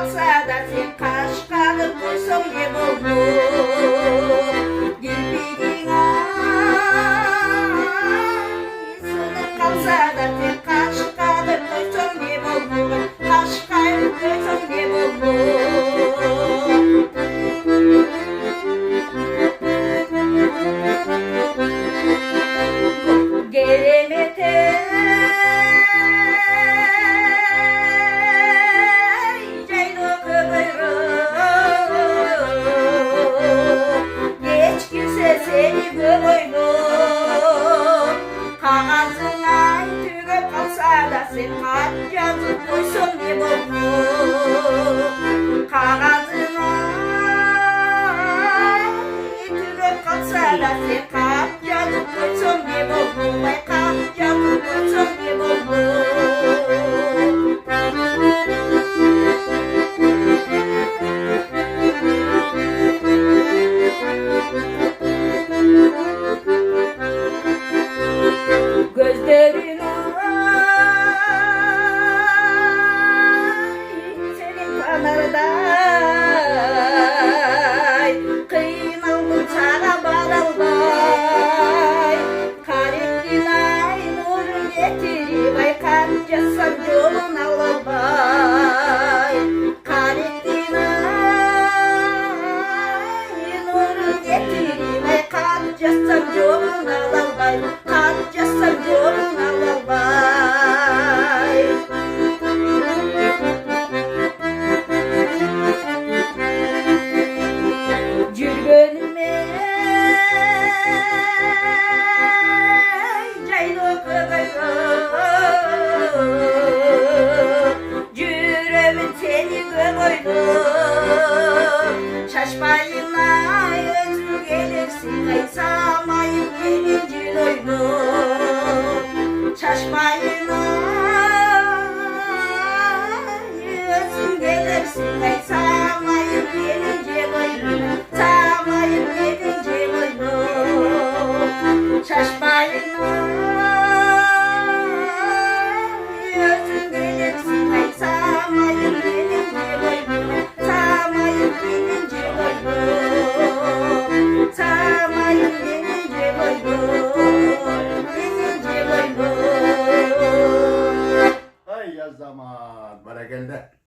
kalsa da sen kaş kalıp koysan ne olur? Kirpiğin ay sınıp kalsa da sen kaş kalıp koysan ne olur? Kaş kalıp koysan ne olur? Seni görüyorum kağızına tügüp kalsa da sen kaç yazıp koysun ne olur? Kağızına tügüp kalsa da sen kaç yazıp koysun ne olur? Vay kaç yazıp koysun ne olur? Gözlerin ay senin kanarday kıymaldım sana bağlalday karettin ay nurun getirip ay kaçasan yolun ağlalday karettin ay nurun getirip ay kaçasan yolun ağlalday kaçasan yolun ağlalday. Cürgönüme caylo koydum Cüremin seni koydum Şaşmayın ay özüm gelirsin ay samayın gelince doydum Şaşmayın ay özüm gelirsin ay samayın gelince doydum Samayın gelince doydum Şaşmayın ay özüm gelirsin ay samayın gelince doydum Samayın gelince doydum Samayın gelince doydum Gelince doydum. Ay ya zaman. Bana geldi.